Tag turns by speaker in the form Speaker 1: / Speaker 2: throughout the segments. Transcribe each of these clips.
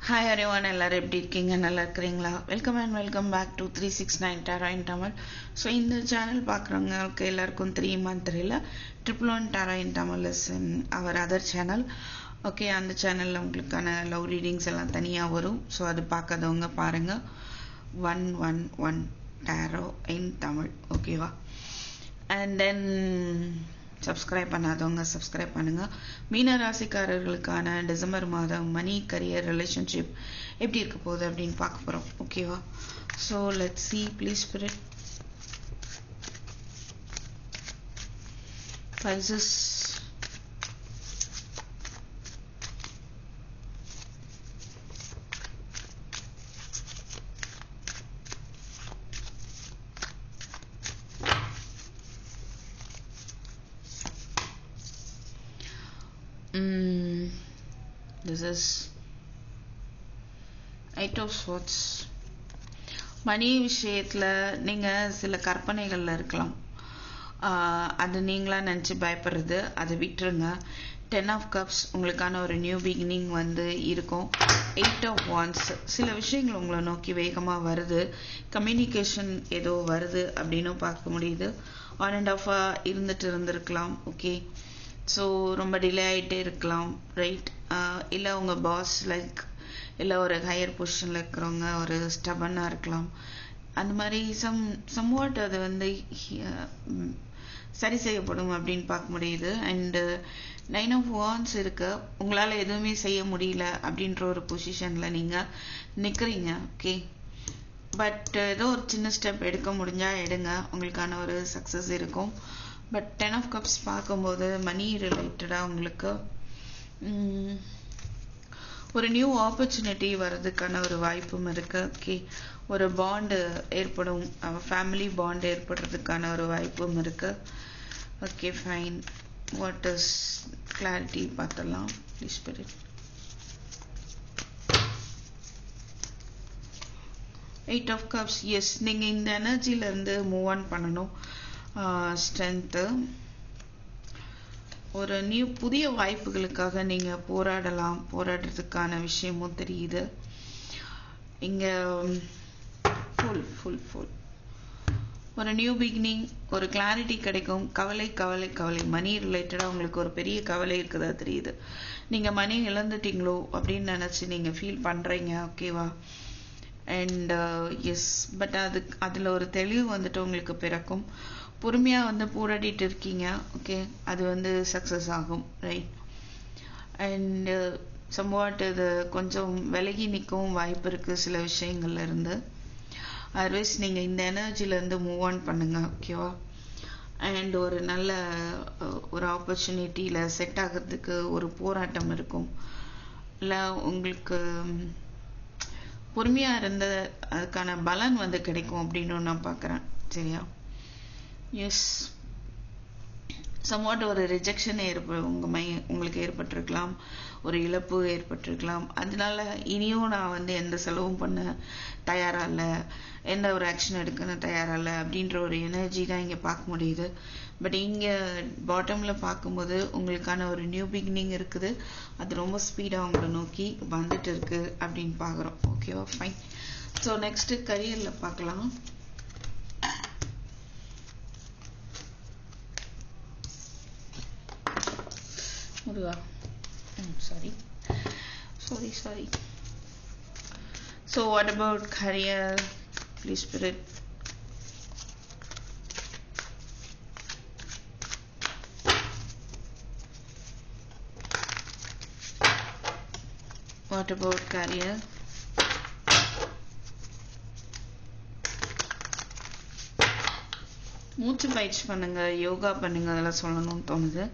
Speaker 1: Hi everyone, எல்லாரும் எப்படி இருக்கீங்க? நல்லா இருக்கிறீங்களா? Welcome and welcome back to 369 Tarot in Tamil. So இந்த சேனல் பார்க்குறவங்களுக்கு எல்லாருக்கும் தெரியுமான்னு தெரியல. 111 Tarot in Tamil is in our other channel. Okay, அந்த சேனலில் உங்களுக்கான லவ் ரீடிங்ஸ் எல்லாம் தனியாக வரும். ஸோ அது பார்க்காதவங்க பாருங்கள். 111 Tarot in Tamil, ஓகேவா? அண்ட் தென் சப்ஸ்கிரைப் பண்ணாதவங்க சப்ஸ்கிரைப் பண்ணுங்க. மீன ராசிக்காரர்களுக்கான டிசம்பர் மாதம் மணி, கரியர், ரிலேஷன்ஷிப் எப்படி இருக்க போகுது அப்படின்னு பார்க்க போறோம். ஓகேவா? So let's see, please spirit. Pisces, this is 8 of Swords. மணி விஷயத்துல நீங்க சில கற்பனைகள்ல இருக்கலாம். அது நீங்களா நினைச்சு பயப்படுறது, அதை விட்டுருங்க. 10 of Cups உங்களுக்கான ஒரு நியூ பிகினிங் வந்து இருக்கும். 8 of Wands சில விஷயங்கள் உங்களை நோக்கி வேகமா வருது. கம்யூனிகேஷன் ஏதோ வருது அப்படின்னு பார்க்க முடியுது. ஆன் அண்ட் ஆஃபா இருந்திருக்கலாம். ஓகே, ஸோ ரொம்ப டிலே ஆகிட்டே இருக்கலாம், ரைட்? இல்லை உங்கள் பாஸ் லைக் இல்லை ஒரு ஹையர் பொசிஷனில் இருக்கிறவங்க ஒரு ஸ்டபனாக இருக்கலாம். அந்த மாதிரி சம்வாட் அது வந்து சரி செய்யப்படும் அப்படின்னு பார்க்க முடியுது. அண்டு 9 of Wands இருக்கு. உங்களால் எதுவுமே செய்ய முடியல அப்படின்ற ஒரு பொசிஷனில் நீங்கள் நிற்கிறீங்க. ஓகே, பட் ஏதோ ஒரு சின்ன ஸ்டெப் எடுக்க முடிஞ்சால் எடுங்க, உங்களுக்கான ஒரு சக்ஸஸ் இருக்கும். பட் 10 of Cups பார்க்கும்போது மணி ரிலேட்டடாக உங்களுக்கு ஒரு நியூ ஆப்பர்ச்சுனிட்டி வர்றதுக்கான ஒரு வாய்ப்பும் இருக்கு. ஓகே, ஒரு பாண்டு ஏற்படும், ஃபேமிலி பாண்ட் ஏற்படுறதுக்கான ஒரு வாய்ப்பும் இருக்கு. Okay, fine. What is clarity பார்த்தலாம், please spirit. 8 of Cups, yes, நீங்கள் இந்த எனர்ஜிலேருந்து மூவ் ஆன் பண்ணணும். ஸ்ட்ரென்த்து, ஒரு புதிய வாய்ப்புகளுக்காக நீங்கள் போராடுறதுக்கான விஷயமும் தெரியுது. இங்கே ஃபுல் ஒரு நியூ பிகினிங், ஒரு கிளாரிட்டி கிடைக்கும். கவலை மணி ரிலேட்டடாக உங்களுக்கு ஒரு பெரிய கவலை இருக்குதா தெரியுது. நீங்கள் மணி இழந்துட்டீங்களோ அப்படின்னு நினச்சி நீங்கள் ஃபீல் பண்ணுறீங்க. ஓகேவா? அண்ட் எஸ், பட் அதில் ஒரு தெளிவு வந்துட்டு உங்களுக்கு பிறக்கும். பொறுமையாக வந்து போராடிட்டு இருக்கீங்க. ஓகே, அது வந்து சக்ஸஸ் ஆகும், ரைட்? அண்ட் சம்வாட் இது கொஞ்சம் விலகி நிற்கவும் வாய்ப்பு இருக்குது சில விஷயங்கள்ல இருந்து. அதர்வைஸ் நீங்கள் இந்த எனர்ஜிலேருந்து மூவ் ஆன் பண்ணுங்க. ஓகேவா? அண்ட் ஒரு நல்ல ஒரு ஆப்பர்ச்சுனிட்டியில் செட் ஆகிறதுக்கு ஒரு போராட்டம் இருக்கும். இல்லை உங்களுக்கு பொறுமையாக இருந்த அதுக்கான பலன் வந்து கிடைக்கும் அப்படின்னு நான் பார்க்குறேன். சரியா? எஸ், சம்வாட் ஒரு ரிஜெக்ஷன் உங்களுக்கு ஏற்பட்டிருக்கலாம், ஒரு இழப்பு ஏற்பட்டிருக்கலாம். அதனால இனியும் நான் வந்து எந்த செலவும் பண்ண தயாராக இல்லை, எந்த ஒரு ஆக்ஷன் எடுக்கணும் தயாராக இல்லை அப்படின்ற ஒரு எனர்ஜி தான் இங்கே பார்க்க முடியுது. பட் இங்கே பாட்டமில் பார்க்கும்போது உங்களுக்கான ஒரு நியூ பிகினிங் இருக்குது. அது ரொம்ப ஸ்பீடாக உங்களை நோக்கி வந்துட்டு இருக்கு அப்படின்னு பார்க்குறோம். ஓகேவா? ஃபைன். ஸோ நெக்ஸ்ட்டு கரியரில் பார்க்கலாம். Sorry. So what about career, please spirit? What about career? மூச்சு பயிற்சி பண்ணுங்க, யோகா பண்ணுங்க, அதெல்லாம் சொல்லணும்னு தோணுது.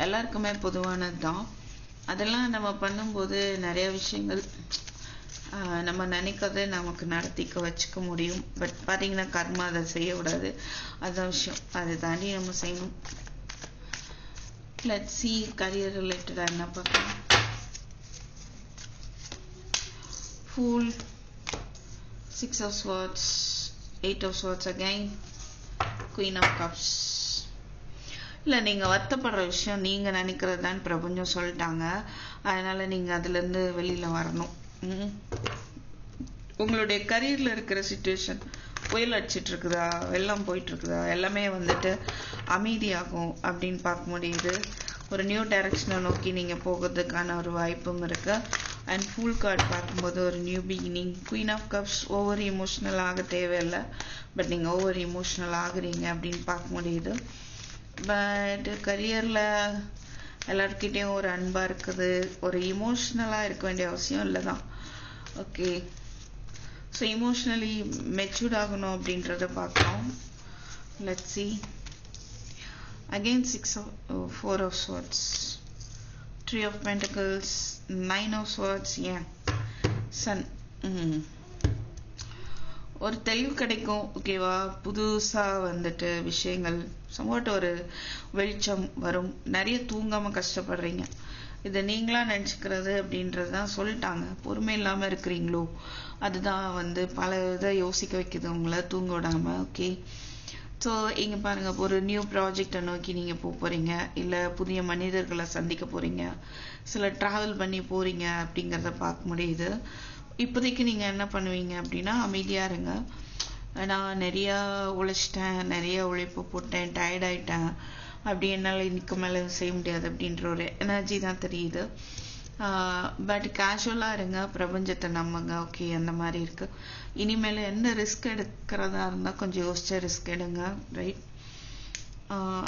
Speaker 1: எல்லாருக்குமே பொதுவானது தான். அதெல்லாம் நம்ம பண்ணும்போது நிறைய விஷயங்கள் நம்ம நினைக்கிறத நமக்கு நடத்திக்க வச்சுக்க முடியும். பட் பார்த்தீங்கன்னா கர்மா அதை செய்யக்கூடாது, அதுதான் விஷயம். அதை தாண்டி நம்ம செய்யணும். லெட்ஸ் see கரியர் ரிலேட்டடாக என்ன பார்க்கலாம். Fool, 6 of Swords, 8 of Swords again, Queen of Cups. இல்லை, நீங்கள் வருத்தப்படுற விஷயம் நீங்கள் நினைக்கிறது தான் பிரபஞ்சம் சொல்லிட்டாங்க. அதனால் நீங்கள் அதுலேருந்து வெளியில் வரணும். உங்களுடைய கரியர்ல இருக்கிற சிச்சுவேஷன் புயல் அடிச்சிட்டு இருக்குதா, வெள்ளம் போயிட்டு இருக்குதா, எல்லாமே வந்துட்டு அமைதியாகும் அப்படின்னு பார்க்க முடியுது. ஒரு நியூ டைரக்ஷனை நோக்கி நீங்க போகிறதுக்கான ஒரு வாய்ப்பும் இருக்கு. அண்ட் ஃபுல் கார்டு பார்க்கும்போது ஒரு new beginning. Queen of cups over emotional ஆக தேவையில்லை, பட் நீங்க ஓவர் இமோஷனல் ஆகுறீங்க அப்படின்னு பார்க்க முடியுது. பட் கரியர்ல எல்லாருக்கிட்டையும் ஒரு அன்பா இருக்குது, ஒரு இமோஷனலா இருக்க வேண்டிய அவசியம் இல்லைதான். ஓகே, ஸோ இமோஷனலி மெச்சூர்ட் ஆகணும் அப்படின்றத பார்க்கலாம். Let's see. Again 4 of swords, 3 of pentacles, 9 of swords, ஏன் சன். ஒரு தெளிவு கிடைக்கும். ஓகேவா, புதுசா வந்துட்டு விஷயங்கள் சம்வாட் ஒரு வெளிச்சம் வரும். நிறைய தூங்காம கஷ்டப்படுறீங்க, இதை நீங்களா நினைச்சுக்கிறது அப்படின்றதுதான் சொல்லிட்டாங்க. பொறுமை இல்லாம இருக்கிறீங்களோ, அதுதான் வந்து பல இதை யோசிக்க வைக்குது உங்களை தூங்க விடாம. ஓகே, ஸோ இங்க பாருங்க, ஒரு நியூ ப்ராஜெக்டை நோக்கி நீங்க போறீங்க, இல்ல புதிய மனிதர்களை சந்திக்க போறீங்க, சில டிராவல் பண்ணி போறீங்க அப்படிங்கிறத பார்க்க முடியுது. இப்போதைக்கு நீங்க என்ன பண்ணுவீங்க அப்படின்னா, அமைதியா இருங்க. நான் நிறைய உழைச்சிட்டேன், நிறைய உழைப்பு போட்டேன், டயர்ட் ஆயிட்டேன், அப்படி என்னால் இதுக்கு மேலே செய்ய முடியாது அப்படின்ற ஒரு எனர்ஜி தான் தெரியுது. பட் கேஷுவலாக இருங்க, பிரபஞ்சத்தை நம்புங்க. ஓகே, அந்த மாதிரி இருக்கு. இனிமேல் என்ன ரிஸ்க் எடுக்கிறதா இருந்தால் கொஞ்சம் யோசிச்ச ரிஸ்க் எடுங்க. ரைட்,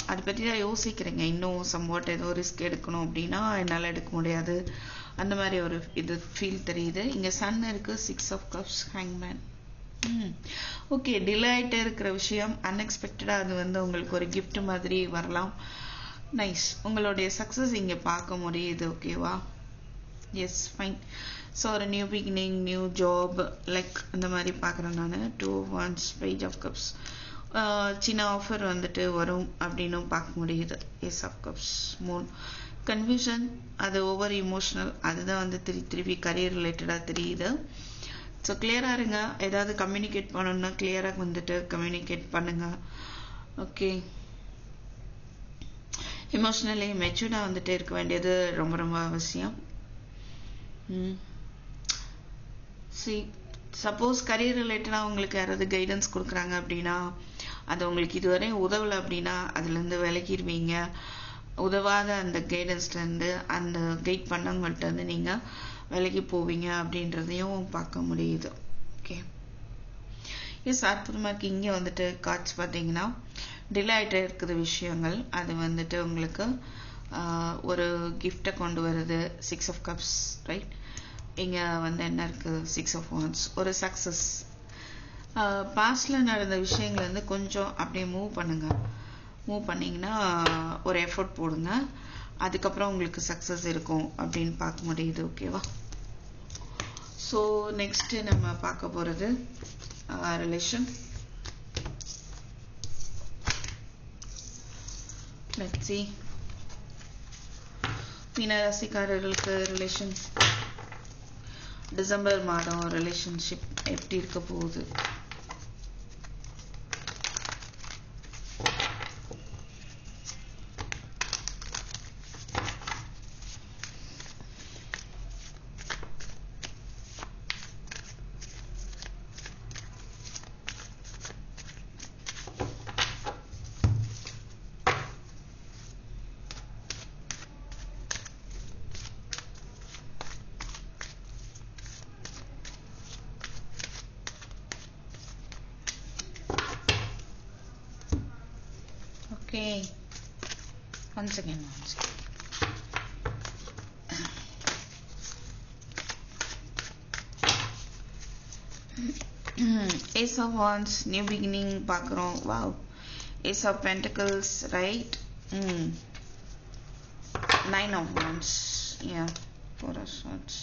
Speaker 1: அதை பற்றி தான் யோசிக்கிறீங்க. இன்னும் சம்வாட் ஏதோ ரிஸ்க் எடுக்கணும் அப்படின்னா என்னால் எடுக்க முடியாது, அந்த மாதிரி ஒரு இது ஃபீல் தெரியுது. இங்கே சன் இருக்கு, 6 of cups, ஹேங்மேன். ஓகே, டிலே ஆகிட்டே இருக்கிற விஷயம் அன்எக்ஸ்பெக்டடா அது வந்து உங்களுக்கு ஒரு கிஃப்ட் மாதிரி வரலாம். நைஸ், உங்களுடைய சக்சஸ் இங்க பார்க்க முடியுது. ஓகேவா, எஸ், ஃபைன். ஸோ ஒரு new beginning, new job, like இந்த மாதிரி பார்க்குறேன் நான். 2 of wands, page of cups, சின்ன ஆஃபர் வந்துட்டு வரும் அப்படின்னு பார்க்க முடியுது. Ace of cups, moon. Confusion, அது ஓவர் இமோஷனல், அதுதான் வந்து திருப்பி கரியர் ரிலேட்டடா தெரியுது. ஸோ கிளியராக இருங்க. ஏதாவது கம்யூனிகேட் பண்ணணும்னா கிளியராக வந்துட்டு கம்யூனிகேட் பண்ணுங்க. ஓகே, எமோஷ்னலி மெச்சூர்டாக வந்துட்டு இருக்க வேண்டியது ரொம்ப ரொம்ப அவசியம். சப்போஸ் கரியர் ரிலேட்டடாக உங்களுக்கு யாராவது கைடன்ஸ் கொடுக்குறாங்க அப்படின்னா, அது உங்களுக்கு இதுவரை உதவலை அப்படின்னா அதுலேருந்து விலகிடுவீங்க. உதவாத அந்த கைடன்ஸ்லேருந்து, அந்த கைட் பண்ணவங்கள்ட்ட இருந்து நீங்கள் விலகி போவீங்க அப்படின்றதையும் பார்க்க முடியுது. ஓகே, எஸ், அற்புதமாக இருக்கு. இங்கே வந்துட்டு கார்ட்ஸ் பார்த்தீங்கன்னா டிலே ஆகிட்டே இருக்குது விஷயங்கள், அது வந்துட்டு உங்களுக்கு ஒரு கிஃப்டை கொண்டு வருது. 6 of cups, ரைட். இங்கே வந்து என்ன இருக்கு, 6 of wands, ஒரு சக்ஸஸ். பாஸ்ட்ல நடந்த விஷயங்கள் வந்து கொஞ்சம் அப்படியே மூவ் பண்ணிங்கன்னா ஒரு எஃபர்ட் போடுங்க, அதுக்கப்புறம் உங்களுக்கு சக்ஸஸ் இருக்கும் அப்படின்னு பார்க்க முடியுது. ஓகேவா, ஸோ நெக்ஸ்ட் நம்ம பார்க்க போகிறது ரிலேஷன். Let's see. மீனராசிக்காரர்களுக்கு ரிலேஷன் டிசம்பர் மாதம் ரிலேஷன்ஷிப் எப்படி இருக்க போகுது? Okay, once again. Ace of Wands, new beginning பார்க்கிறோம். Wow, Ace of Pentacles, right? 9 of Wands, yeah, 4 of Swords.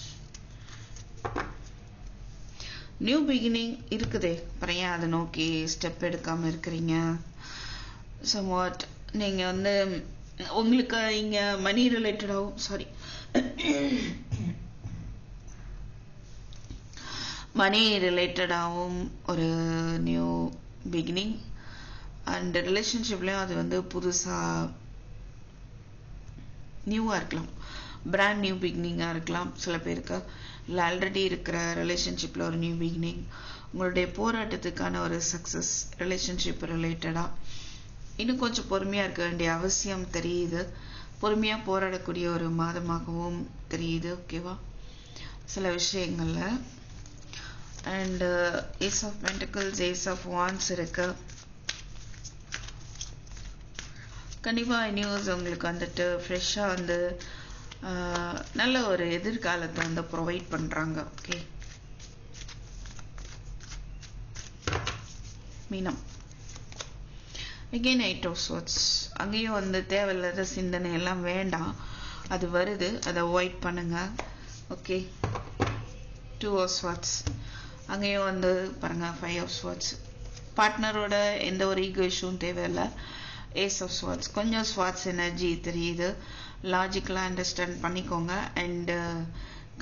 Speaker 1: New beginning இருக்குதே, அப்புறம் அதை நோக்கி ஸ்டெப் எடுக்காம இருக்கிறீங்க. சம்வாட் நீங்க வந்து உங்களுக்கு இங்க மணி ரிலேட்டடாகவும் ஒரு நியூ பிகினிங், அண்ட் ரிலேஷன்ஷிப்லயும் அது வந்து புதுசா நியூவா இருக்கலாம். பிராண்ட் நியூ பிகினிங்காக இருக்கலாம் சில பேருக்கு, இல்லை ஆல்ரெடி இருக்கிற ரிலேஷன்ஷிப்பில் ஒரு நியூ பிகினிங், உங்களுடைய போராட்டத்துக்கான ஒரு சக்ஸஸ் ரிலேஷன்ஷிப் ரிலேட்டடாக. இன்னும் கொஞ்சம் பொறுமையாக இருக்க வேண்டிய அவசியம் தெரியுது, பொறுமையாக போராடக்கூடிய ஒரு மாதமாகவும் தெரியுது. ஓகேவா, சில விஷயங்களில். And ace of pentacles, ace of wands இருக்கு. கண்டிப்பாக நியூஸ் உங்களுக்கு வந்துட்டு ஃப்ரெஷ்ஷாக வந்து நல்ல ஒரு எதிர்காலத்தை வந்து ப்ரொவைட் பண்ணுறாங்க. ஓகே, மீனம் அகெயின் 8 of swords. அங்கேயும் வந்து தேவையில்லாத சிந்தனை எல்லாம் வேண்டாம், அது வருது, அதை அவாய்ட் பண்ணுங்க. Okay, 2 of swords. அங்கேயும் வந்து பாருங்க 5 of swords. பார்ட்னரோட எந்த ஒரு ஈகோ இஷ்யூவும் தேவையில்லை. ஏஸ் ஆஃப் ஸ்வாட்ஸ், கொஞ்சம் ஸ்வாட்ஸ் எனர்ஜி தெரியுது, லாஜிக்கலாக அண்டர்ஸ்டாண்ட் பண்ணிக்கோங்க. அண்டு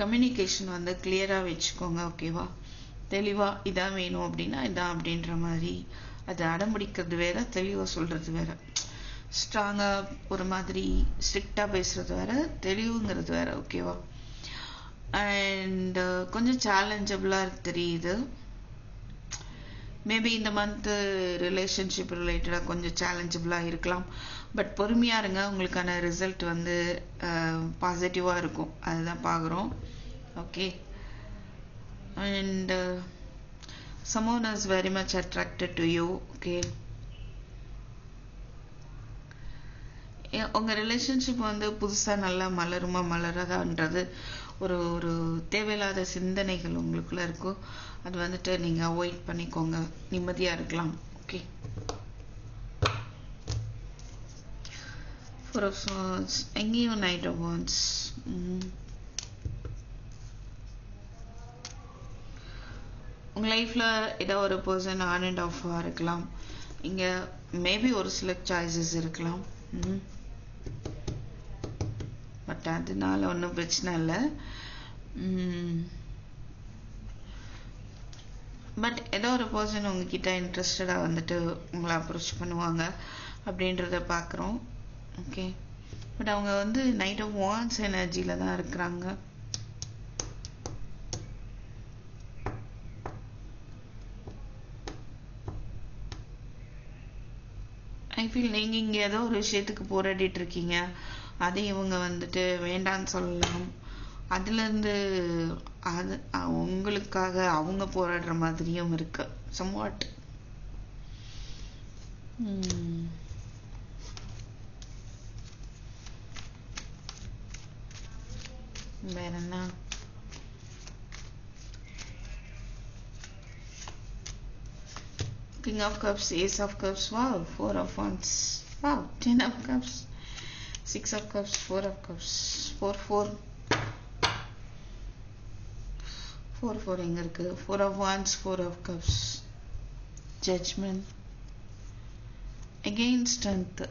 Speaker 1: கம்யூனிகேஷன் வந்து கிளியராக வச்சுக்கோங்க. ஓகேவா, தெளிவாக இதான் வேணும் அப்படின்னா இதான் அப்படின்ற மாதிரி. அது அடம்பிடிக்கிறது வேற, தெளிவாக சொல்கிறது வேற. ஸ்ட்ராங்காக ஒரு மாதிரி ஸ்ட்ரிக்டாக பேசுறது வேற, தெளிவுங்கிறது வேற. ஓகேவா, அண்ட் கொஞ்சம் சேலஞ்சபிளாக தெரியுது. மேபி இந்த மந்த்து ரிலேஷன்ஷிப் ரிலேட்டடாக கொஞ்சம் சேலஞ்சபிளாக இருக்கலாம். பட் பொறுமையாக இருங்க, உங்களுக்கான ரிசல்ட் வந்து பாசிட்டிவாக இருக்கும், அதுதான் பார்க்குறோம். Okay, and someone is very much attracted to you. Okay, உங்கள் ரிலேஷன்ஷிப் வந்து புதுசாக நல்லா மலருமா மலராதான்றது ஒரு ஒரு தேவையில்லாத சிந்தனைகள் உங்களுக்குள்ள இருக்கும், அது வந்துட்டு நீங்கள் அவாய்ட் பண்ணிக்கோங்க, நிம்மதியாக இருக்கலாம். Okay, 4 of swords. எங்கேயும் Knight of Wands. உங்கள் லைஃப்பில் ஏதோ ஒரு பர்சன் ஆன் அண்ட் ஆஃபாக இருக்கலாம், இங்கே மேபி ஒரு சில சாய்ஸஸ் இருக்கலாம். பட் அதனால ஒன்றும் பிரச்சனை இல்லை. பட் ஏதோ ஒரு பர்சன் உங்ககிட்ட இன்ட்ரெஸ்டடாக வந்துட்டு உங்களை அப்ரோச் பண்ணுவாங்க அப்படின்றத பார்க்குறோம். ஓகே, பட் அவங்க வந்து நைட் ஆஃப் வாண்ட்ஸ் எனர்ஜியில் தான் இருக்கிறாங்க. ஐ ஃபீல் நீங்கள் இங்கே ஏதோ ஒரு விஷயத்துக்கு போராடிட்டு இருக்கீங்க, அதை இவங்க வந்துட்டு வேண்டான்னு சொல்லலாம். அதுலேருந்து அது உங்களுக்காக அவங்க போராடுற மாதிரியும் இருக்கு somewhat. வேற என்ன? King of Cups, Ace of Cups, wow, 4 of Wands, wow, 10 of Cups, 6 of Cups, 4 of Cups, 4 எங்க இருக்கு? 4 of Wands, 4 of Cups, Judgment, again Strength.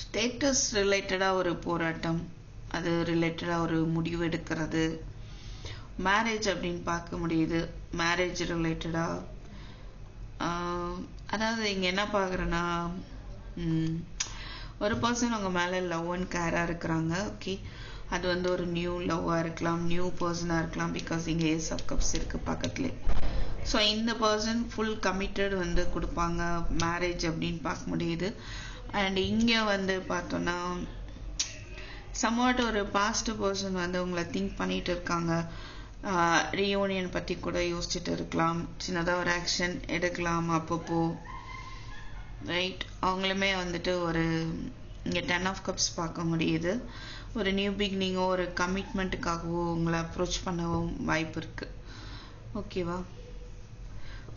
Speaker 1: Status ரிலேட்டடாக ஒரு போராட்டம், அது ரிலேட்டடாக ஒரு முடிவு எடுக்கிறது. மேரேஜ் அப்படின்னு பார்க்க முடியுது, மேரேஜ் ரிலேட்டடாக. அதாவது இங்கே என்ன பார்க்குறேன்னா, ஒரு பர்சன் உங்கள் மேலே லவ் அண்ட் கேராக இருக்கிறாங்க. ஓகே, அது வந்து ஒரு நியூ லவ்வாக இருக்கலாம், நியூ பர்சனாக இருக்கலாம், பிகாஸ் இங்கே ஏஸ் ஆஃப் கப்ஸ் இருக்குது பக்கத்துலேயே. ஸோ இந்த பர்சன் ஃபுல் கமிட்டட் வந்து கொடுப்பாங்க மேரேஜ் அப்படின்னு பார்க்க முடியுது. அண்ட் இங்கே வந்து பார்த்தோன்னா சம்வாட் ஒரு பாஸ்ட் பர்சன் வந்து உங்களை திங்க் பண்ணிட்டு இருக்காங்க, ரீயூனியன் பற்றி கூட யோசிச்சுட்டு இருக்கலாம், சின்னதாக ஒரு ஆக்ஷன் எடுக்கலாம் அப்பப்போ, ரைட். அவங்களுமே வந்துட்டு ஒரு இங்கே 10 of Cups பார்க்க முடியுது, ஒரு நியூ பிகினிங்கோ ஒரு கமிட்மெண்ட்டுக்காகவோ உங்களை அப்ரோச் பண்ணவும் வாய்ப்பு இருக்குது. ஓகேவா,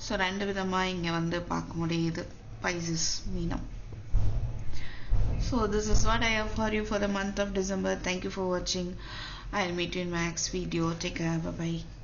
Speaker 1: ஸோ 2 விதமாக இங்கே வந்து பார்க்க முடியுது பைசஸ் மீனம். So this is what I have for you for the month of December. Thank you for watching. I'll meet you in my next video. Take care. Bye bye.